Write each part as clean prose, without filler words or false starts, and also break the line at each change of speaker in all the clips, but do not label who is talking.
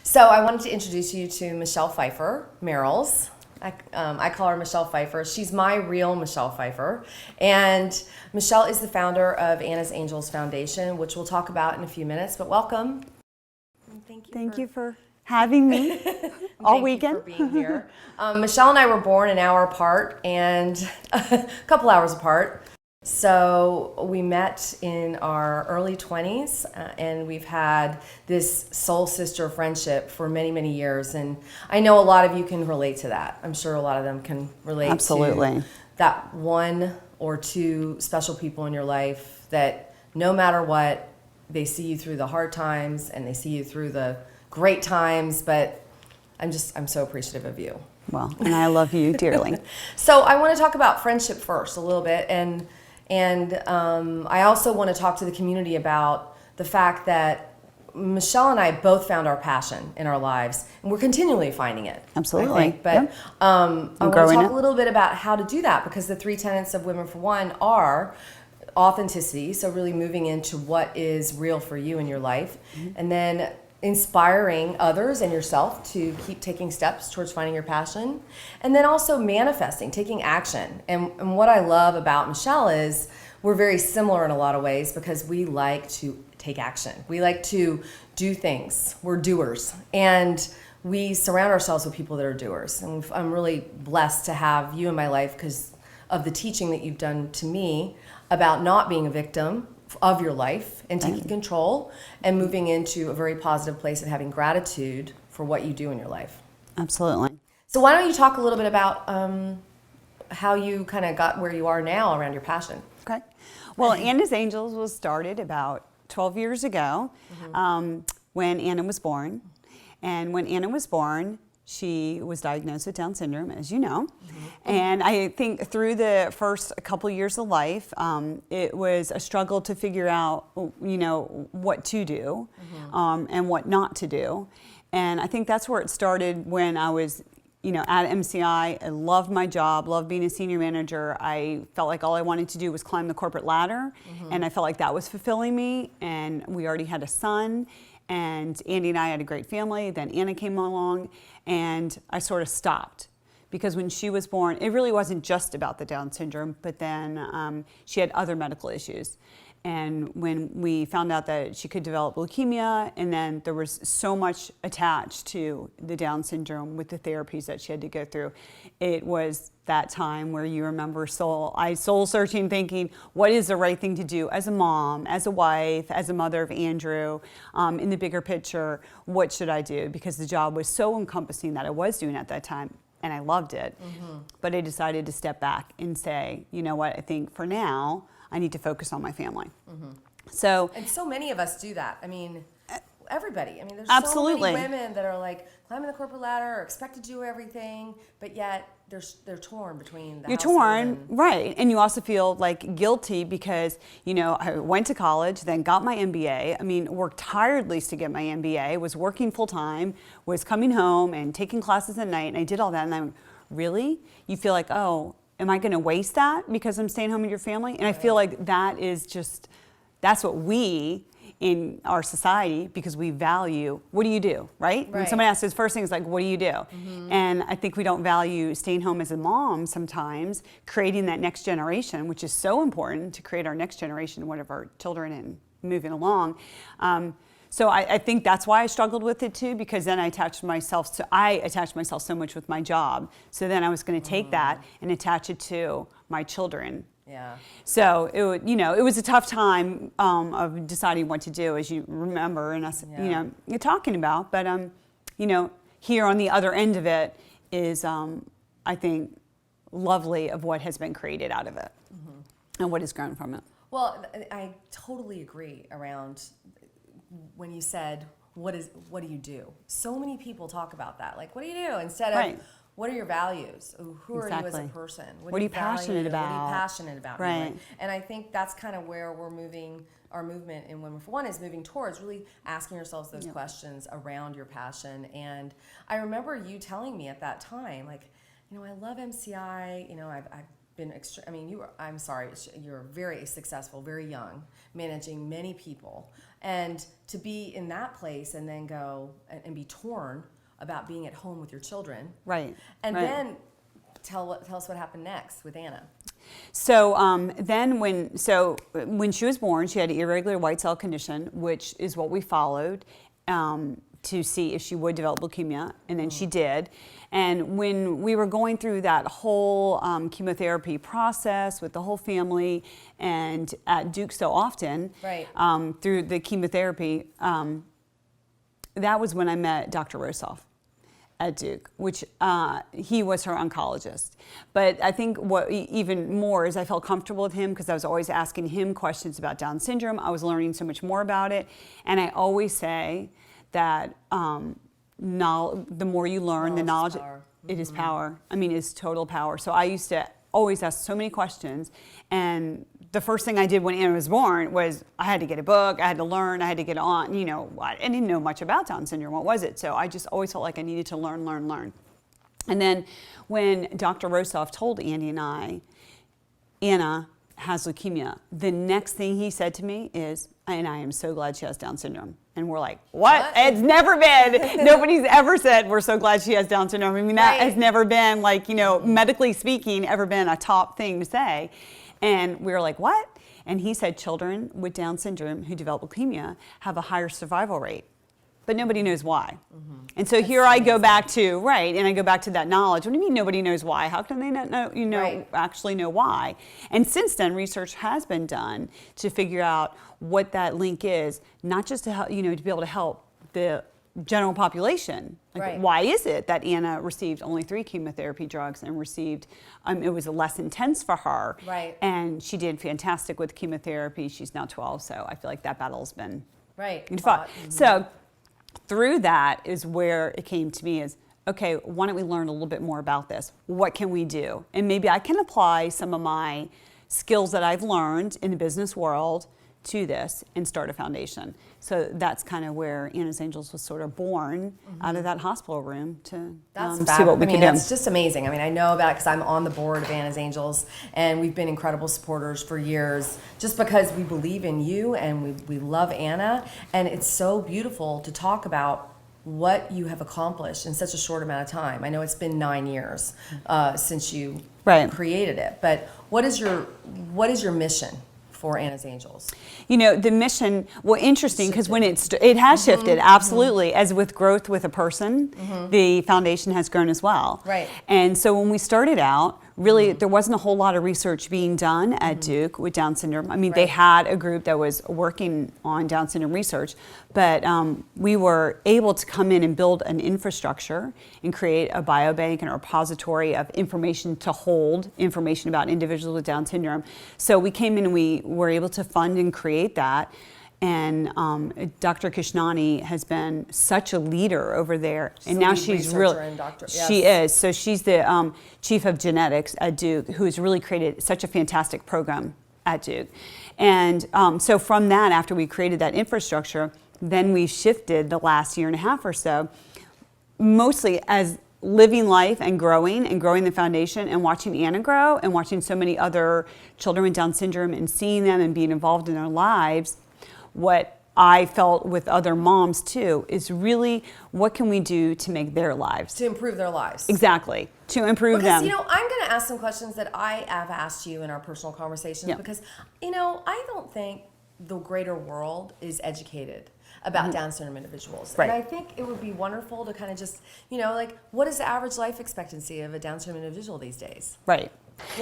So I wanted to introduce you to Michelle Pfeiffer, Merrill's. I call her Michelle Pfeiffer. She's my real Michelle Pfeiffer. And Michelle is the founder of Anna's Angels Foundation, which we'll talk about in a few minutes. But welcome.
And thank you for having me all weekend.
Thank you for being here. Michelle and I were born an hour apart and a couple hours apart. So we met in our early 20s, and we've had this soul sister friendship for many, many years. And I know a lot of you can relate to that. I'm sure a lot of them can relate
Absolutely.
to that one or two special people in your life that no matter what, they see you through the hard times and they see you through the great times. But I'm so appreciative of you.
Well, and I love you dearly.
So I want to talk about friendship first a little bit, and I also want to talk to the community about the fact that Michelle and I both found our passion in our lives, and we're continually finding it.
Absolutely.
I think. But
Yep.
I want to talk a little bit about how to do that, because the 3 tenets of Women for One are authenticity, so really moving into what is real for you in your life, and then inspiring others and yourself to keep taking steps towards finding your passion, and then also manifesting, taking action. And what I love about Michelle is we're very similar in a lot of ways, because we like to take action. We like to do things. We're doers, and we surround ourselves with people that are doers. And I'm really blessed to have you in my life because of the teaching that you've done to me about not being a victim of your life and taking control and moving into a very positive place of having gratitude for what you do in your life.
Absolutely.
So why don't you talk a little bit about how you kind of got where you are now around your passion?
Okay. Well, Anna's Angels was started about 12 years ago when Anna was born. And when Anna was born, she was diagnosed with Down syndrome, as you know. And I think through the first couple years of life, it was a struggle to figure out, what to do and what not to do. And I think that's where it started when I was, at MCI. I loved my job, loved being a senior manager. I felt like all I wanted to do was climb the corporate ladder, and I felt like that was fulfilling me. And we already had a son. And Andy and I had a great family. Then Anna came along, and I sort of stopped. Because when she was born, it really wasn't just about the Down syndrome, but then she had other medical issues. And when we found out that she could develop leukemia, and then there was so much attached to the Down syndrome with the therapies that she had to go through, it was that time where you remember soul searching, thinking, what is the right thing to do as a mom, as a wife, as a mother of Andrew, in the bigger picture, what should I do? Because the job was so encompassing that I was doing at that time, and I loved it. But I decided to step back and say, you know what, I think for now, I need to focus on my family.
And
So
many of us do that. I mean, everybody. I mean, there's
Absolutely.
so many women that are like climbing the corporate ladder or expected to do everything, but yet they're torn between the
you're
household
torn,
and-
right? And you also feel like guilty because, I went to college, then got my MBA. I mean, worked tirelessly to get my MBA, was working full time, was coming home and taking classes at night, and I did all that. And I'm really? You feel like, oh, am I going to waste that because I'm staying home with your family? And I feel like that's what we in our society, because we value, what do you do, right? When someone asks us, first thing is like, what do you do? And I think we don't value staying home as a mom sometimes, creating that next generation, which is so important to create our next generation, one of our children and moving along. So I think that's why I struggled with it too, because then I attached myself so much with my job. So then I was going to take that and attach it to my children.
Yeah.
So it was a tough time of deciding what to do, as you remember, and us, you're talking about. But here on the other end of it is, I think, lovely of what has been created out of it and what has grown from it.
Well, I totally agree around when you said, what do you do? So many people talk about that. Like, what do you do? Instead of, what are your values? Who are you as a person?
What are you passionate about?
What are you passionate about?
Right.
And I think that's kind of where we're moving, our movement in Women for One is moving towards, really asking yourselves those questions around your passion. And I remember you telling me at that time, like, I love MCI, I've been I mean, I'm sorry, you're very successful, very young, managing many people. And to be in that place and then go and be torn about being at home with your children.
Right.
And
right.
then tell us what happened next with Anna.
So when she was born, she had irregular white cell condition, which is what we followed to see if she would develop leukemia, and then she did. And when we were going through that whole chemotherapy process with the whole family, and at Duke so often,
right.
Through the chemotherapy, that was when I met Dr. Rosoff at Duke, which he was her oncologist. But I think what even more is I felt comfortable with him because I was always asking him questions about Down syndrome. I was learning so much more about it. And I always say that the more you learn, the knowledge, it is power. I mean, it's total power. So I used to always ask so many questions. And the first thing I did when Anna was born was I had to get a book, I had to learn, I had to get on, I didn't know much about Down syndrome, what was it? So I just always felt like I needed to learn. And then when Dr. Rosoff told Andy and I, Anna has leukemia, the next thing he said to me is, and I am so glad she has Down syndrome. And we're like, what? It's never been. Nobody's ever said we're so glad she has Down syndrome. I mean, that has never been medically speaking, ever been a top thing to say. And we were like, what? And he said children with Down syndrome who develop leukemia have a higher survival rate, but nobody knows why. Mm-hmm. And so here I go back to, and I go back to that knowledge. What do you mean nobody knows why? How can they not know, actually know why? And since then, research has been done to figure out what that link is, not just to help, to be able to help the general population. Why is it that Anna received only 3 chemotherapy drugs and received, it was less intense for her.
Right.
And she did fantastic with chemotherapy. She's now 12, so I feel like that battle's been fought. Mm-hmm. So through that is where it came to me is, okay, why don't we learn a little bit more about this? What can we do? And maybe I can apply some of my skills that I've learned in the business world to this and start a foundation. So that's kind of where Anna's Angels was sort of born out of that hospital room to see what we can do.
That's just amazing. I mean, I know about it because I'm on the board of Anna's Angels, and we've been incredible supporters for years just because we believe in you and we love Anna. And it's so beautiful to talk about what you have accomplished in such a short amount of time. I know it's been 9 years since you created it, but what is your mission for Anna's Angels?
The mission, interesting, because when it has shifted, absolutely. As with growth with a person, the foundation has grown as well.
Right.
And so when we started out, really, there wasn't a whole lot of research being done at Duke with Down syndrome. I mean, they had a group that was working on Down syndrome research, but we were able to come in and build an infrastructure and create a biobank and a repository of information to hold information about individuals with Down syndrome. So we came in and we were able to fund and create that. And Dr. Kishnani has been such a leader over there, and now she's really, she is. So she's the chief of genetics at Duke, who has really created such a fantastic program at Duke. And so from that, after we created that infrastructure, then we shifted the last year and a half or so, mostly as living life and growing the foundation and watching Anna grow and watching so many other children with Down syndrome and seeing them and being involved in their lives. What I felt with other moms too is really what can we do to make their lives?
To improve their lives.
Exactly. To improve them.
Because, I'm going to ask some questions that I have asked you in our personal conversations because, I don't think the greater world is educated about Down syndrome individuals.
Right.
And I think it would be wonderful to kind of just, what is the average life expectancy of a Down syndrome individual these days?
Right.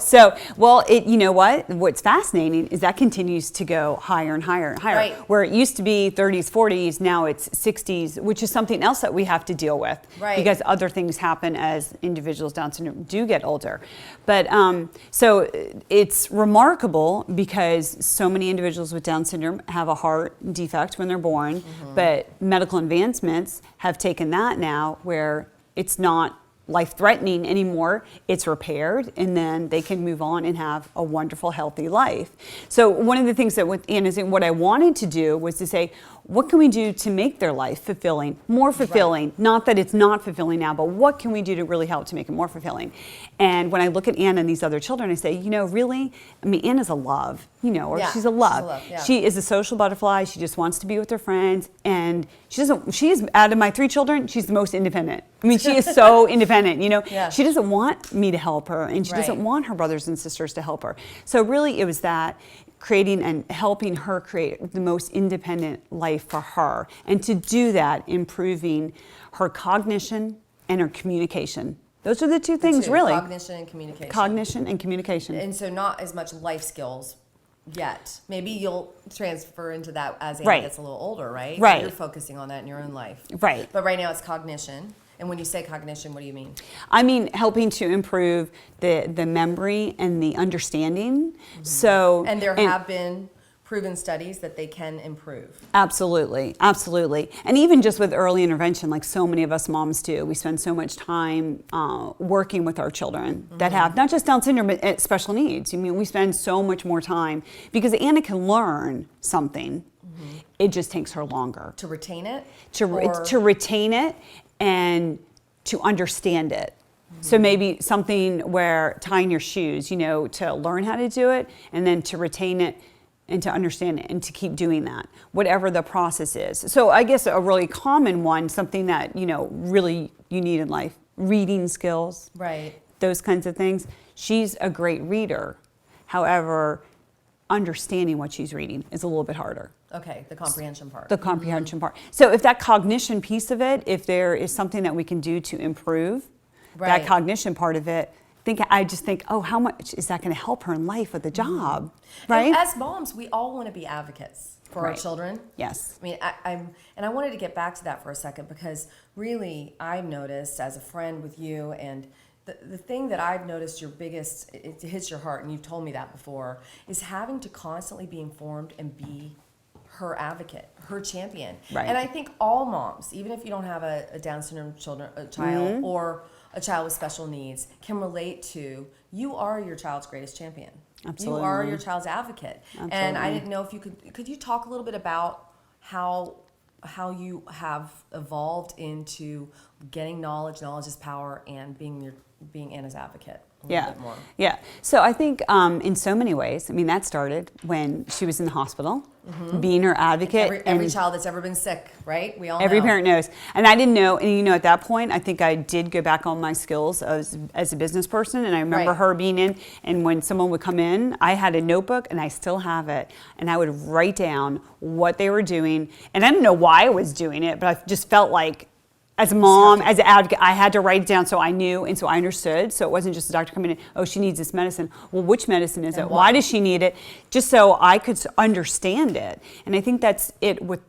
So, what's fascinating is that continues to go higher and higher and higher.
Right.
Where it used to be 30s, 40s, now it's 60s, which is something else that we have to deal with.
Right.
Because other things happen as individuals Down syndrome do get older. But so it's remarkable because so many individuals with Down syndrome have a heart defect when they're born, but medical advancements have taken that now where it's not life-threatening anymore. It's repaired, and then they can move on and have a wonderful, healthy life. So one of the things that with Anna's, what I wanted to do was to say, what can we do to make their life fulfilling, more fulfilling? Right. Not that it's not fulfilling now, but what can we do to really help to make it more fulfilling? And when I look at Anna and these other children, I say, really, I mean, Anna's a love, or she's a love. She is a social butterfly. She just wants to be with her friends, and she is, out of my 3 children, she's the most independent. I mean, she is so independent, She doesn't want me to help her, and she doesn't want her brothers and sisters to help her. So really, it was that, creating and helping her create the most independent life for her. And to do that, improving her cognition and her communication. Those are the 2 things, really.
Cognition and communication.
Cognition and communication.
And so not as much life skills yet. Maybe you'll transfer into that as Anna gets a little older, right?
Right.
You're focusing on that in your own life.
Right.
But right now it's cognition. And when you say cognition, what do you mean?
I mean helping to improve the memory and the understanding. Mm-hmm. So
and there have been proven studies that they can improve.
Absolutely, absolutely. And even just with early intervention, like so many of us moms do, we spend so much time working with our children that have not just Down syndrome, but special needs. I mean, we spend so much more time because Anna can learn something. Mm-hmm. It just takes her longer.
To retain it?
To retain it and to understand it. Mm-hmm. So maybe something where tying your shoes, to learn how to do it and then to retain it and to understand it and to keep doing that, whatever the process is. So I guess a really common one, something that, really you need in life, reading skills.
Right.
Those kinds of things. She's a great reader. However, understanding what she's reading is a little bit harder.
Okay, the comprehension part.
The comprehension part. So if that cognition piece of it, if there is something that we can do to improve that cognition part of it, I just think, oh, how much is that going to help her in life with the job, right?
And as moms, we all want to be advocates for our children.
Yes.
I mean, I wanted to get back to that for a second because really I've noticed as a friend with you, and the thing that I've noticed your biggest, it hits your heart, and you've told me that before, is having to constantly be informed and be her advocate, her champion.
Right.
And I think all moms, even if you don't have a Down syndrome child or a child with special needs, can relate to, you are your child's greatest champion.
Absolutely.
You are your child's advocate.
Absolutely.
And I didn't know if you could you talk a little bit about how you have evolved into getting knowledge is power, and being Anna's advocate a little bit more.
Yeah. So I think in so many ways, I mean, that started when she was in the hospital, being her advocate.
Every child that's ever been sick, right? We all know.
Every parent knows. And I didn't know, and at that point, I think I did go back on my skills as a business person, and I remember her being in, and when someone would come in, I had a notebook, and I still have it, and I would write down what they were doing, and I didn't know why I was doing it, but I just felt like, as a mom, as an advocate, I had to write it down so I knew and so I understood. So it wasn't just the doctor coming in, oh, she needs this medicine. Well, which medicine is it? Why does she need it? Just so I could understand it. And I think that's it with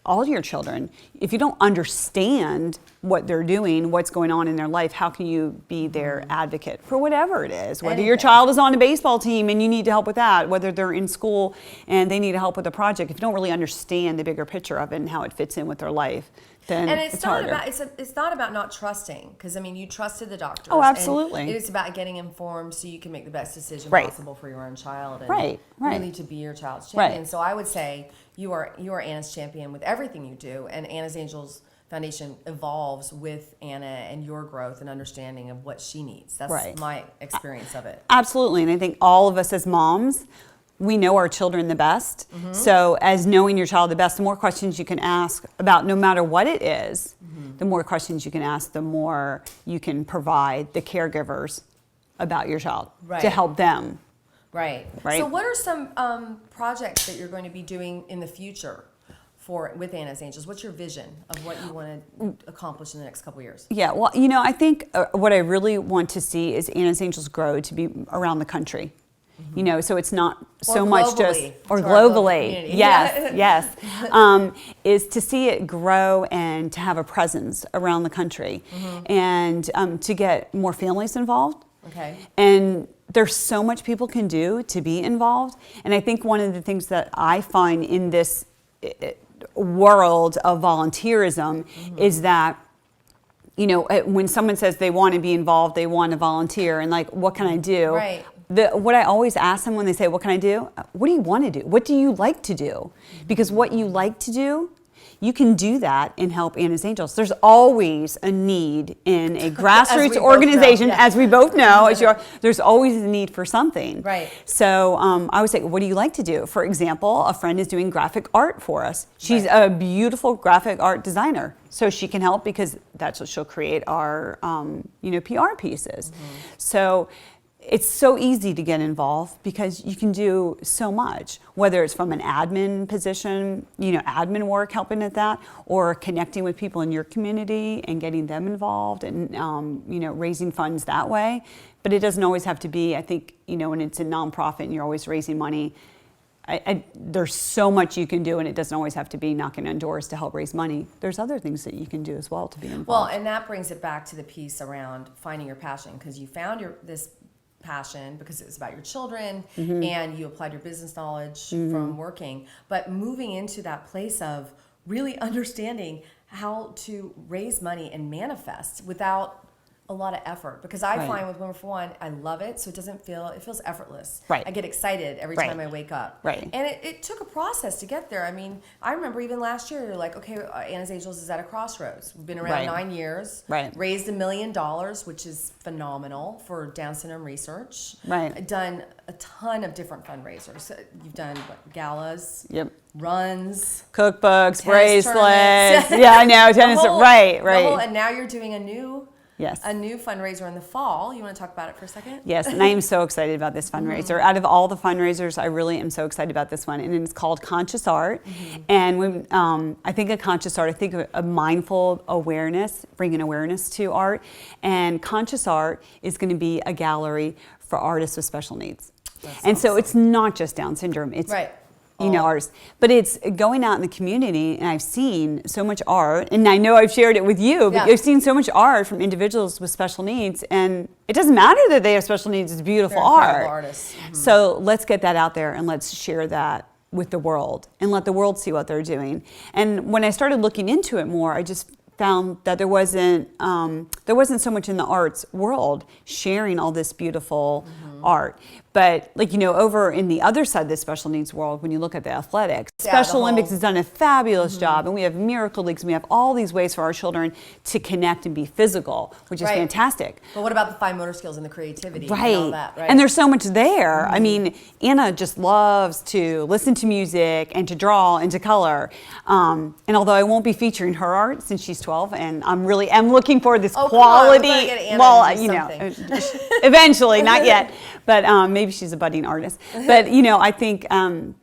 all your children. If you don't understand what they're doing, what's going on in their life, how can you be their advocate for whatever it is? Whether your child is on a baseball team and you need to help with that, whether they're in school and they need help with a project, if you don't really understand the bigger picture of it and how it fits in with their life, then it's
not
harder.
it's not about not trusting, because I mean, you trusted the doctors.
Oh, absolutely.
And it's about getting informed so you can make the best decision
Right.
possible for your own child, and
Right.
really to be your child's champion.
Right.
So I would say you are Anna's champion with everything you do, and Anna's Angels Foundation evolves with Anna and your growth and understanding of what she needs. That's
Right.
my experience of it.
Absolutely. And I think all of us as moms, we know our children the best. So as knowing your child the best, the more questions you can ask about no matter what it is, the more questions you can ask, the more you can provide the caregivers about your child to help them.
Right.
Right.
So what are some projects that you're going to be doing in the future with Anna's Angels? What's your vision of what you want to accomplish in the next couple of years?
Yeah, well, I think what I really want to see is Anna's Angels grow to be around the country. So it's not so much just, or globally, yes, is to see it grow and to have a presence around the country, and to get more families involved.
Okay.
And there's so much people can do to be involved. And I think one of the things that I find in this world of volunteerism is that when someone says they want to be involved, they want to volunteer, and like, what can I do?
Right.
What I always ask them when they say, what can I do? What do you want to do? What do you like to do? Because what you like to do, you can do that and help Anna's Angels. There's always a need in a grassroots organization, as we both know, there's always a need for something.
Right.
So I would say, what do you like to do? For example, a friend is doing graphic art for us. She's a beautiful graphic art designer. So she can help because that's what she'll create our PR pieces. So it's so easy to get involved because you can do so much, whether it's from an admin position, admin work, helping at that, or connecting with people in your community and getting them involved and, raising funds that way. But it doesn't always have to be, I think, when it's a nonprofit and you're always raising money, there's so much you can do, and it doesn't always have to be knocking on doors to help raise money. There's other things that you can do as well to be involved.
Well, and that brings it back to the piece around finding your passion, because you found this passion because it was about your children and you applied your business knowledge from working, but moving into that place of really understanding how to raise money and manifest without a lot of effort, because I find with Women for One, I love it, so it feels effortless.
Right.
I get excited every time I wake up.
Right.
And it took a process to get there. I mean, I remember even last year, you're like, okay, Anna's Angels is at a crossroads. We've been around 9 years.
Right.
Raised $1 million, which is phenomenal for Down syndrome research.
Right.
I've done a ton of different fundraisers. You've done galas.
Yep.
Runs.
Cookbooks,
tennis
bracelets.
tournaments.
Yeah, I know. Tennis. Right.
And now you're doing a new fundraiser in the fall. You want to talk about it for a second?
Yes, and I am so excited about this fundraiser. Out of all the fundraisers, I really am so excited about this one, and it's called Conscious Art. And when I think of conscious art, I think of a mindful awareness, bringing awareness to art. And Conscious Art is going to be a gallery for artists with special needs. So it's not just Down syndrome. It's artists, but it's going out in the community, and I've seen so much art, and I know I've shared it with you, but I've seen so much art from individuals with special needs, and it doesn't matter that they have special needs, it's beautiful art.
Artists.
So let's get that out there and let's share that with the world and let the world see what they're doing. And when I started looking into it more, I just found that there wasn't so much in the arts world sharing all this beautiful art. But over in the other side of the special needs world, when you look at the athletics, Special Olympics has done a fabulous job, and we have miracle leagues, and we have all these ways for our children to connect and be physical, which is fantastic.
But what about the fine motor skills and the creativity and all that, right?
And there's so much there. I mean, Anna just loves to listen to music and to draw and to color. And although I won't be featuring her art since she's 12, and I'm looking for this quality. Eventually, not yet. But maybe she's a budding artist. But, I think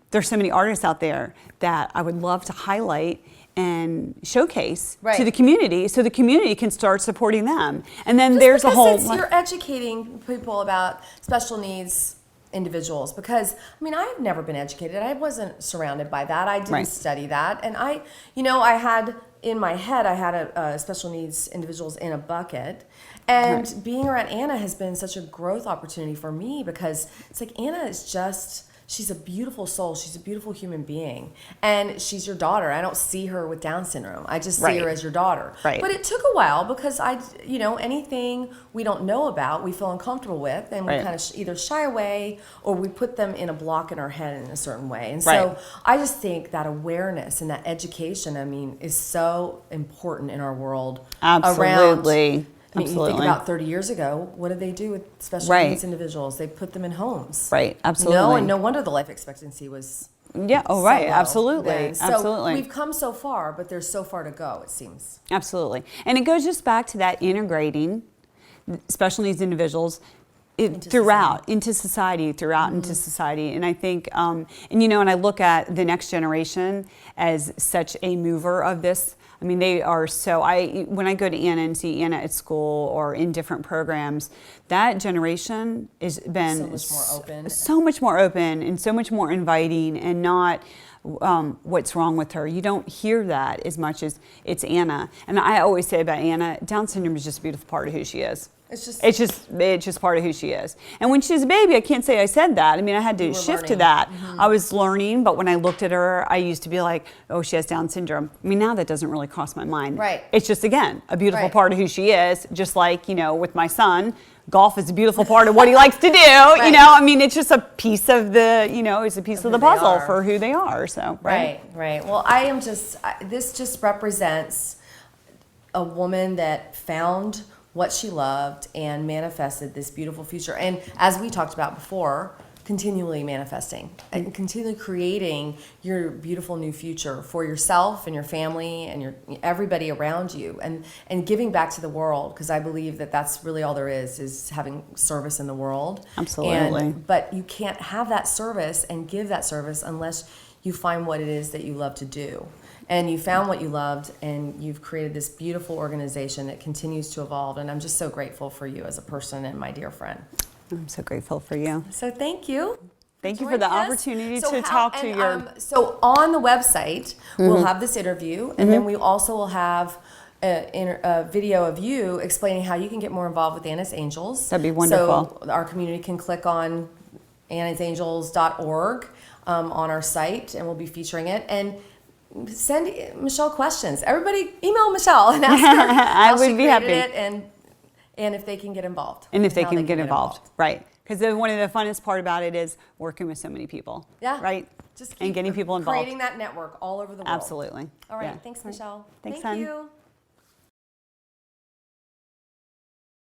there's so many artists out there that I would love to highlight and showcase to the community, so the community can start supporting them. And then there's a whole...
You're educating people about special needs individuals, because I've never been educated. I wasn't surrounded by that. I didn't study that. And I had in my head, I had a special needs individuals in a bucket. And being around Anna has been such a growth opportunity for me, because it's like Anna is she's a beautiful soul. She's a beautiful human being. And she's your daughter. I don't see her with Down syndrome. I just see her as your daughter. Right. But it took a while, because anything we don't know about, we feel uncomfortable with, and we kind of either shy away or we put them in a block in our head in a certain way. And so I just think that awareness and that education, is so important in our world.
Absolutely.
You think about 30 years ago, what did they do with special needs individuals? They put them in homes.
Right, absolutely.
And no wonder the life expectancy was
absolutely.
Then. So
absolutely.
we've come so far, but there's so far to go, it seems.
Absolutely. And it goes just back to that integrating special needs individuals into society. And I think, and I look at the next generation as such a mover of this. They are when I go to Anna and see Anna at school or in different programs, that generation has been so much more open and so much more inviting, and not what's wrong with her. You don't hear that as much as it's Anna. And I always say about Anna, Down syndrome is just a beautiful part of who she is.
It's
just part of who she is. And when she was a baby, I can't say I said that. I mean, I had to shift to that. I was learning, but when I looked at her, I used to be like, oh, she has Down syndrome. I mean, now that doesn't really cross my mind.
Right.
It's just, again, a beautiful part of who she is. Just like, with my son, golf is a beautiful part of what he likes to do. I mean, it's just a piece of the, it's a piece of the puzzle for who they are. So,
right. Well, this just represents a woman that found what she loved and manifested this beautiful future. And as we talked about before, continually manifesting and continually creating your beautiful new future for yourself and your family and everybody around you, and giving back to the world, because I believe that that's really all there is having service in the world.
Absolutely.
But you can't have that service and give that service unless you find what it is that you love to do. And you found what you loved, and you've created this beautiful organization that continues to evolve. And I'm just so grateful for you as a person and my dear friend.
I'm so grateful for you.
So thank you.
Thank you for the opportunity to talk to your...
So on the website, we'll have this interview, and then we also will have a video of you explaining how you can get more involved with Anna's Angels.
That'd be wonderful.
So our community can click on annasangels.org on our site, and we'll be featuring it. And send Michelle questions. Everybody email Michelle and ask her
I would be happy.
It and if they can get involved.
And if they can get involved. Right. Because one of the funnest part about it is working with so many people.
Yeah.
Right?
Just
and getting people involved.
Creating that network all over the world.
Absolutely.
All right.
Yeah.
Thanks, Michelle.
Thanks,
Thank
hon.
you.